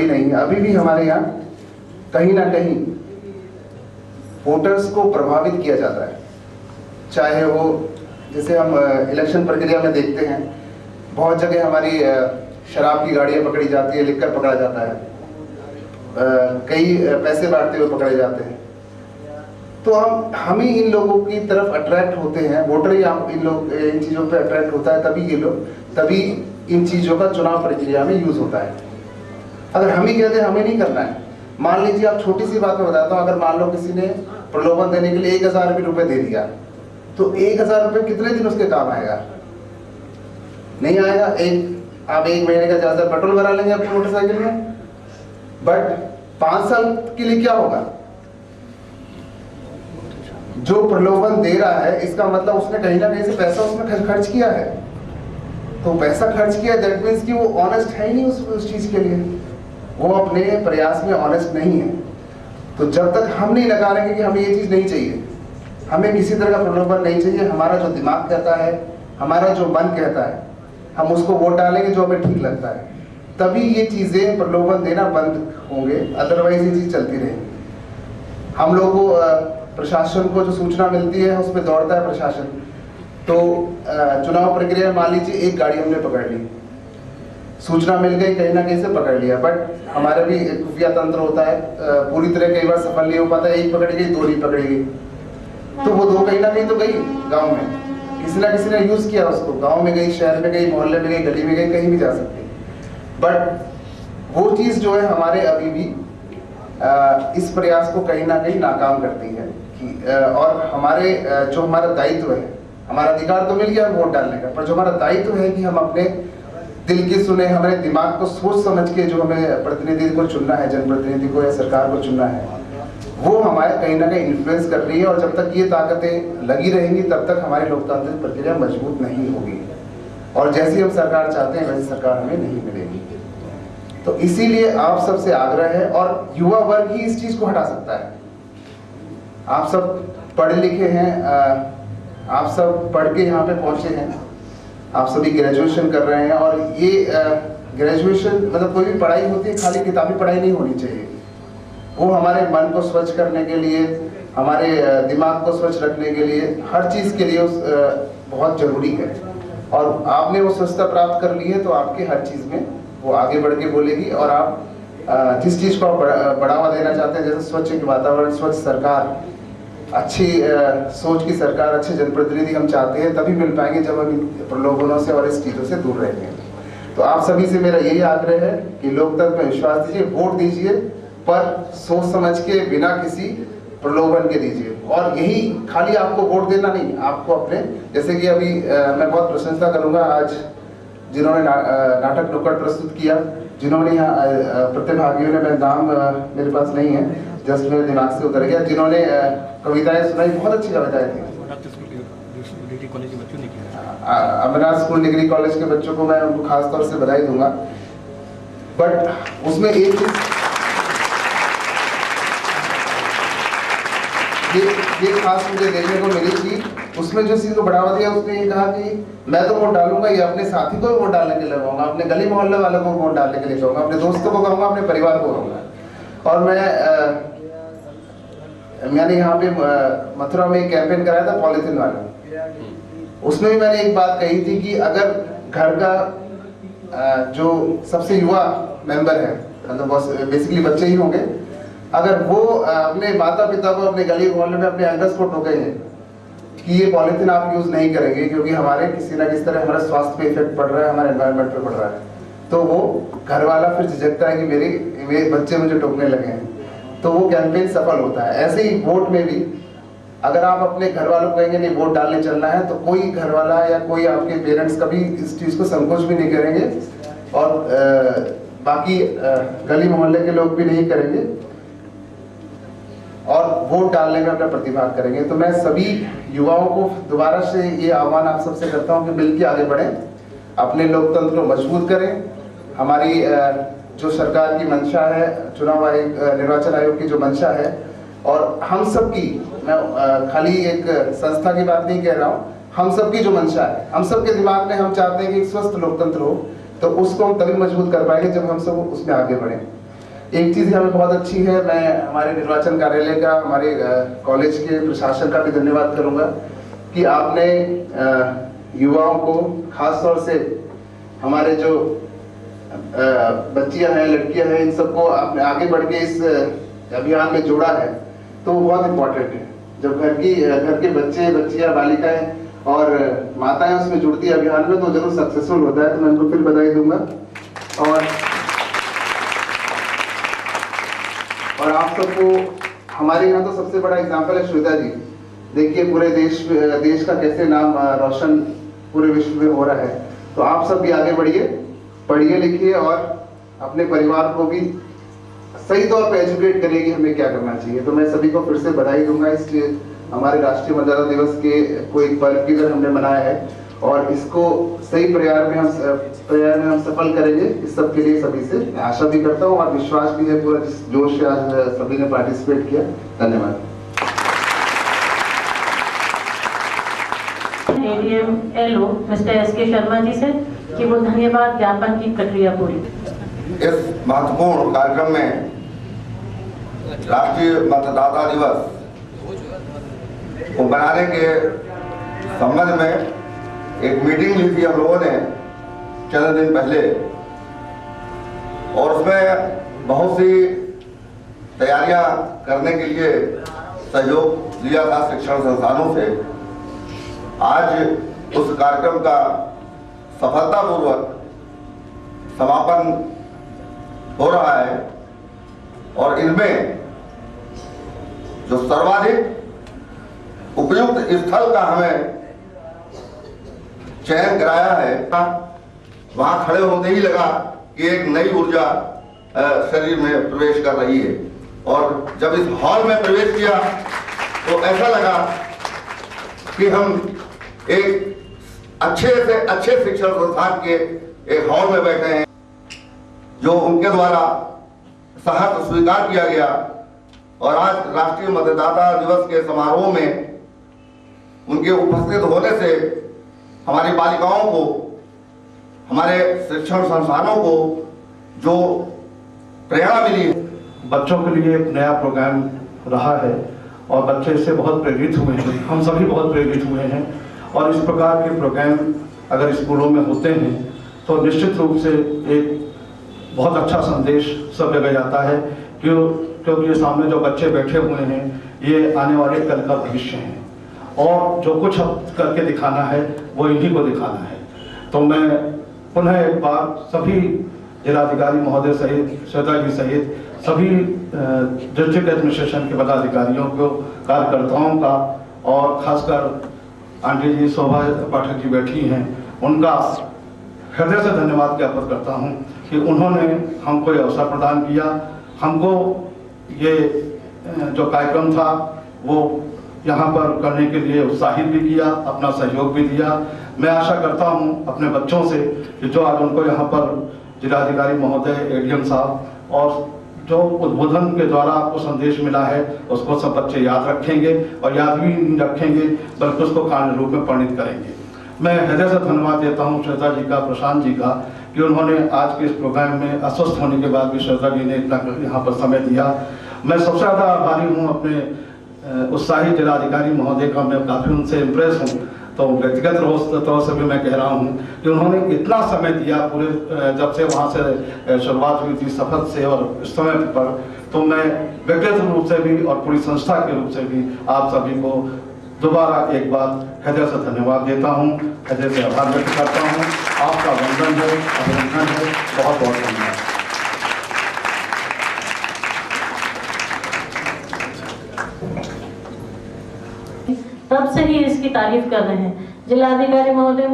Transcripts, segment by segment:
नहीं है। अभी भी हमारे यहाँ कहीं ना कहीं वोटर्स को प्रभावित किया जाता है, चाहे वो जैसे हम इलेक्शन प्रक्रिया में देखते हैं बहुत जगह हमारी शराब की गाड़ियां पकड़ी जाती है, लिकर पकड़ा जाता है, कई पैसे बांटते हुए पकड़े जाते हैं। तो हम ही इन लोगों की तरफ अट्रैक्ट होते हैं, वोटर ही इन चीज़ों पे अट्रैक्ट होता है, तभी इन चीज़ों का चुनाव प्रक्रिया में यूज होता है। अगर हम ही कहते हैं हमें नहीं करना है, मान लीजिए आप छोटी सी बात में बताता हूँ, अगर मान लो किसी ने प्रलोभन देने के लिए 1000 रुपये दे दिया, तो 1000 रुपये कितने दिन उसके काम आएगा? नहीं आएगा। आप 1 महीने का ज़्यादा पेट्रोल भरा लेंगे अपनी मोटरसाइकिल में, बट 5 साल के लिए क्या होगा? जो प्रलोभन दे रहा है इसका मतलब उसने कहीं ना कहीं से पैसा उसमें खर्च किया है। तो पैसा खर्च किया, दैट मीन्स कि वो ऑनेस्ट है ही नहीं उस चीज के लिए, वो अपने प्रयास में ऑनेस्ट नहीं है। तो जब तक हम नहीं नकारेंगे कि हमें ये चीज नहीं चाहिए, हमें किसी तरह का प्रलोभन नहीं चाहिए, हमारा जो दिमाग कहता है, हमारा जो मन कहता है, हम उसको वोट डालेंगे जो हमें ठीक लगता है, तभी ये चीजें प्रलोभन देना बंद होंगे, अदरवाइज ये चीज चलती रहेगी। हम लोग को प्रशासन को जो सूचना मिलती है उस पर दौड़ता है प्रशासन। तो चुनाव प्रक्रिया में मान लीजिए एक गाड़ी हमने पकड़ ली, सूचना मिल गई, कहीं ना कहीं से पकड़ लिया, बट हमारा भी एक खुफिया तंत्र होता है, पूरी तरह कई बार सफल नहीं हो पाता, एक पकड़ी गई, 2 नहीं पकड़ी गई, तो वो 2 कहीं ना कहीं तो गई गांव में, किसी ना किसी ने यूज किया उसको, गांव में गई, शहर में गई, मोहल्ले में गई, गली में गई, कहीं भी जा सकती। बट वो चीज जो है हमारे अभी भी इस प्रयास को कहीं ना कहीं नाकाम करती है कि और हमारे जो हमारा दायित्व है, हमारा अधिकार तो मिल गया वोट डालने का, पर जो हमारा दायित्व है कि हम अपने दिल की सुने, हमारे दिमाग को सोच समझ के जो हमें प्रतिनिधि को चुनना है, जनप्रतिनिधि को या सरकार को चुनना है, वो हमारे कहीं ना कहीं इन्फ्लुएंस कर रही है। और जब तक ये ताकतें लगी रहेंगी तब तक हमारी लोकतांत्रिक प्रक्रिया मजबूत नहीं होगी, और जैसी हम सरकार चाहते हैं वैसी सरकार हमें नहीं मिलेगी। तो इसीलिए आप सबसे आग्रह है, और युवा वर्ग ही इस चीज को हटा सकता है। आप सब पढ़े लिखे हैं, आप सब पढ़ के यहाँ पे पहुंचे हैं, आप सभी ग्रेजुएशन कर रहे हैं, और ये ग्रेजुएशन मतलब कोई भी पढ़ाई होती है खाली किताबी पढ़ाई नहीं होनी चाहिए, वो हमारे मन को स्वच्छ करने के लिए, हमारे दिमाग को स्वच्छ रखने के लिए, हर चीज के लिए बहुत जरूरी है। और आपने वो स्वच्छता प्राप्त कर ली है तो आपके हर चीज में वो आगे बढ़ के बोलेगी, और आप जिस चीज को आप बढ़ावा देना चाहते हैं, जैसे स्वच्छ वातावरण, स्वच्छ सरकार, अच्छी सोच की सरकार, अच्छे जनप्रतिनिधि हम चाहते हैं, तभी मिल पाएंगे जब हम प्रलोभनों से और इस चीजों से दूर रहेंगे। तो आप सभी से मेरा यही आग्रह है कि लोकतंत्र में विश्वास दीजिए, वोट दीजिए, पर सोच समझ के, बिना किसी प्रलोभन के दीजिए। और यही खाली आपको वोट देना नहीं, आपको अपने, जैसे कि अभी मैं बहुत प्रशंसा करूंगा आज जिन्होंने नाटक नुक्कड़ प्रस्तुत किया, जिन्होंने यहाँ प्रतिभागियों ने, मैं नाम मेरे पास नहीं है, जस्ट मेरे दिमाग से उतर गया, जिन्होंने कविताएं सुनाई, बहुत अच्छी कविताएं थी। अमरनाथ स्कूल डिग्री कॉलेज के बच्चों को मैं उनको खास तौर से बधाई दूंगा। बट उसमें एक चीज ये खास मुझे देखने को मिली कि उसमें जो चीज को बढ़ावा दिया, उसने ये कहा कि मैं तो वोट डालूंगा, ये अपने साथी को वोट डालने के लिए कहूँगा, अपने गली मोहल्ले वालों को वोट डालने के लिए कहूँगा, अपने दोस्तों को कहूँगा, अपने परिवार को कहूँगा। और मैंने यहाँ पे मथुरा में एक कैंपेन कराया था पॉलिथीन वाला, उसमें भी मैंने एक बात कही थी कि अगर घर का जो सबसे युवा मेंबर है, मतलब बेसिकली बच्चे ही होंगे, अगर वो अपने माता पिता को अपने गली मोहल्ले में अपने एल्डर्स को टोकेंगे कि ये पॉलिथीन आप यूज नहीं करेंगे क्योंकि हमारे किसी ना किसी तरह हमारे स्वास्थ्य पे इफेक्ट पड़ रहा है, हमारे एनवायरनमेंट पे पड़ रहा है, तो वो घर वाला फिर झिझकता है कि मेरे बच्चे मुझे टोकने लगे हैं, तो वो कैंपेन सफल होता है। ऐसे ही वोट में भी अगर आप अपने घर वालों को कहेंगे नहीं वोट डालने चलना है, तो कोई घर वाला या कोई आपके पेरेंट्स कभी इस चीज को संकोच भी नहीं करेंगे, और बाकी गली मोहल्ले के लोग भी नहीं करेंगे, और वोट डालने में अपना प्रतिभाग करेंगे। तो मैं सभी युवाओं को दोबारा से ये आह्वान आप सबसे करता हूँ कि मिलकर आगे बढ़ें, अपने लोकतंत्र को मजबूत करें। हमारी जो सरकार की मंशा है, चुनाव आयोग, निर्वाचन आयोग की जो मंशा है, और हम सब की, मैं खाली एक संस्था की बात नहीं कह रहा हूँ, हम सब की जो मंशा है, हम सब के दिमाग में हम चाहते हैं कि एक स्वस्थ लोकतंत्र हो, तो उसको हम तभी मजबूत कर पाएंगे जब हम सब उसमें आगे बढ़ें। एक चीज़ हमें बहुत अच्छी है, मैं हमारे निर्वाचन कार्यालय का, हमारे कॉलेज के प्रशासन का भी धन्यवाद करूंगा कि आपने युवाओं को, खास तौर से हमारे जो बच्चियां हैं, लड़कियां हैं, इन सबको आपने आगे बढ़ के इस अभियान में जोड़ा है, तो वो बहुत इम्पोर्टेंट है। जब घर के बच्चे, बच्चियां, बालिकाएं और माताएं उसमें जुड़ती है अभियान में, तो जरूर सक्सेसफुल होता है। तो मैं उनको फिर बधाई दूंगा। और आप सबको, हमारे यहाँ तो सबसे बड़ा एग्जाम्पल है श्वेता जी। देखिए पूरे देश का कैसे नाम रोशन पूरे विश्व में हो रहा है। तो आप सब भी आगे बढ़िए, पढ़िए लिखिए और अपने परिवार को भी सही तौर पे एजुकेट करिए कि हमें क्या करना चाहिए। तो मैं सभी को फिर से बधाई दूंगा इस हमारे राष्ट्रीय मतदाता दिवस के कोई पर्व की तरह हमने मनाया है, और इसको सही प्रयास में हम सफल करेंगे। इस सब के लिए सभी से मैं आशा भी करता हूँ और विश्वास भी है, पूरा जिस जोश से आज सभी ने पार्टिसिपेट किया। धन्यवाद। ADM LO mister SK Sharma ji से कि वो धन्यवाद ज्ञापन की प्रक्रिया पूरी। इस महत्वपूर्ण कार्यक्रम में राष्ट्रीय मतदाता दिवस को बनाने के संबंध में एक मीटिंग ली थी हम लोगों ने चंद दिन पहले, और उसमें बहुत सी तैयारियां करने के लिए सहयोग लिया था शिक्षण संस्थानों से। आज उस कार्यक्रम का सफलतापूर्वक समापन हो रहा है, और इनमें जो सर्वाधिक उपयुक्त स्थल का हमें चयन कराया है, वहां खड़े होते ही लगा कि एक नई ऊर्जा शरीर में प्रवेश कर रही है। और जब इस हॉल में प्रवेश किया तो ऐसा लगा कि हम एक अच्छे से अच्छे शिक्षण संस्थान के एक हॉल में बैठे हैं, जो उनके द्वारा सहर्ष स्वीकार किया गया। और आज राष्ट्रीय मतदाता दिवस के समारोह में उनके उपस्थित होने से हमारी बालिकाओं को, हमारे शिक्षण संस्थानों को जो प्रेरणा मिली है। बच्चों के लिए एक नया प्रोग्राम रहा है और बच्चे इससे बहुत प्रेरित हुए हैं, हम सभी बहुत प्रेरित हुए हैं। और इस प्रकार के प्रोग्राम अगर स्कूलों में होते हैं तो निश्चित रूप से एक बहुत अच्छा संदेश सब जगह जाता है, क्योंकि ये सामने जो बच्चे बैठे हुए हैं ये आने वाले कल का भविष्य हैं, और जो कुछ करके दिखाना है वो इन्हीं को दिखाना है। तो मैं पुनः एक बार सभी जिलाधिकारी महोदय सहित, श्वेता जी सहित सभी डिस्ट्रिक्ट एडमिनिस्ट्रेशन के पदाधिकारियों को, कार्यकर्ताओं का, और खासकर आंटी जी शोभा पाठक जी बैठी हैं, उनका हृदय से धन्यवाद ज्ञापित करता हूं कि उन्होंने हमको ये अवसर प्रदान किया। हमको ये जो कार्यक्रम था वो यहाँ पर करने के लिए उत्साहित भी किया, अपना सहयोग भी दिया। मैं आशा करता हूँ अपने बच्चों से कि जो आज उनको यहाँ पर जिलाधिकारी महोदय, एडीएम साहब और जो उद्बोधन के द्वारा आपको संदेश मिला है उसको सब बच्चे याद रखेंगे, और याद भी नहीं रखेंगे बल्कि उसको कार्य रूप में परिणित करेंगे। मैं हृदय से धन्यवाद देता हूँ श्वेता जी का, प्रशांत जी का, कि उन्होंने आज के इस प्रोग्राम में अस्वस्थ होने के बाद भी श्वेता जी ने इतना यहाँ पर समय दिया। मैं सबसे ज़्यादा आभारी हूँ अपने उत्साही जिलाधिकारी महोदय का, मैं काफ़ी उनसे इम्प्रेस हूँ। तो व्यक्तिगत तौर से भी मैं कह रहा हूँ कि उन्होंने इतना समय दिया पूरे जब से वहाँ से शुरुआत हुई थी सफर से और इस समय पर। तो मैं व्यक्तिगत रूप से भी और पूरी संस्था के रूप से भी आप सभी को दोबारा एक बार हृदय से धन्यवाद देता हूँ, हृदय से आभार व्यक्त करता हूँ। आपका वंदन है, अभिनंदन है, बहुत बहुत धन्यवाद। तब से ही इसकी तारीफ कर रहे हैं। जिलाधिकारी महोदय,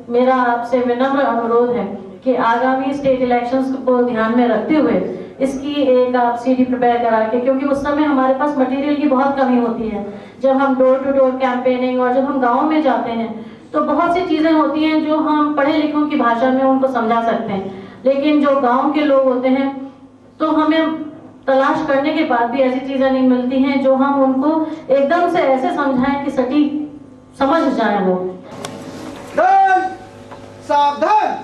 मेरा आपसे विनम्र अनुरोध है कि आगामी स्टेट इलेक्शंस को ध्यान में रखते हुए इसकी एक आप सीडी प्रिपेयर करा के, क्योंकि उस समय हमारे पास मटेरियल की बहुत कमी होती है। जब हम डोर टू डोर कैंपेनिंग और जब हम गाँव में जाते हैं तो बहुत सी चीज़ें होती हैं जो हम पढ़े लिखों की भाषा में उनको समझा सकते हैं, लेकिन जो गाँव के लोग होते हैं तो हमें तलाश करने के बाद भी ऐसी चीजें नहीं मिलती हैं जो हम उनको एकदम से ऐसे समझाएं कि सटीक समझ जाएं वो। सावधान।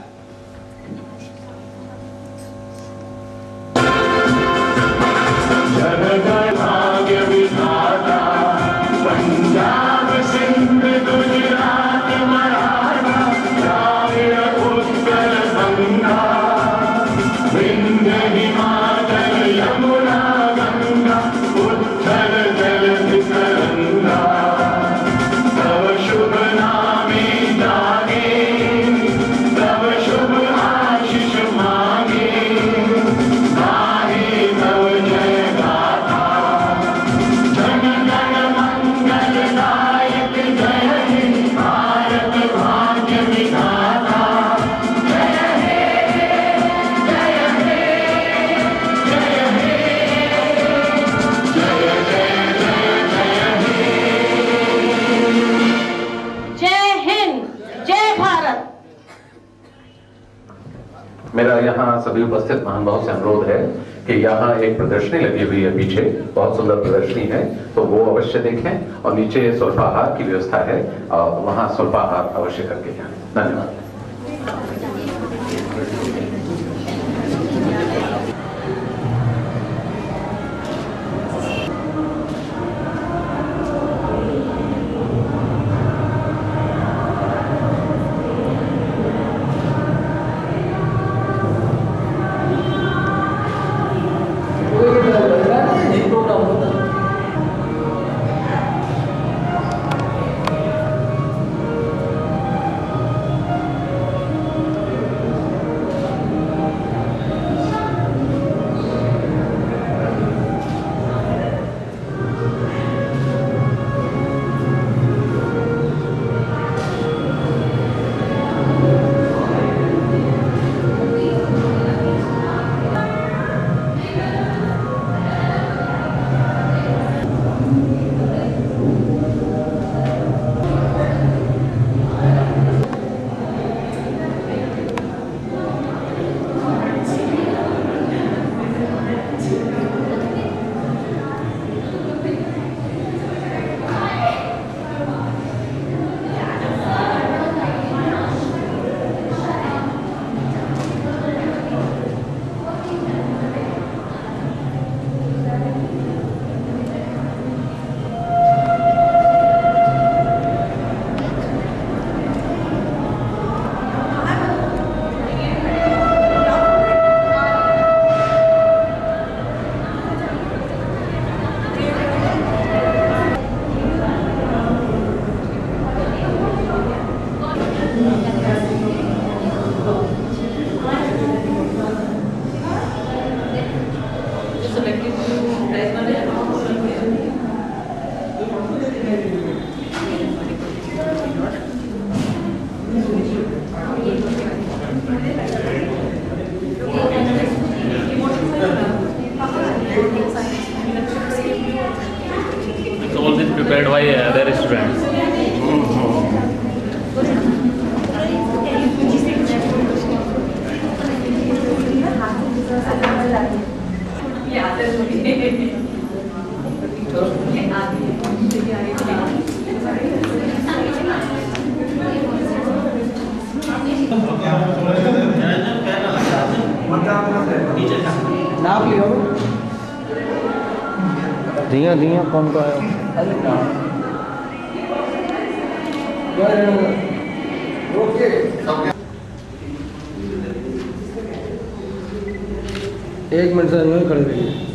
सभी उपस्थित महानुभाव से अनुरोध है कि यहाँ एक प्रदर्शनी लगी हुई है पीछे, बहुत सुंदर प्रदर्शनी है, तो वो अवश्य देखें और नीचे स्वल्पाहार की व्यवस्था है और वहाँ स्वल्पाहार अवश्य करके जाएं। धन्यवाद। All this prepared by other students. नाप लियो दिया दिया कौन को आया एक मिनट से खड़े रहिए।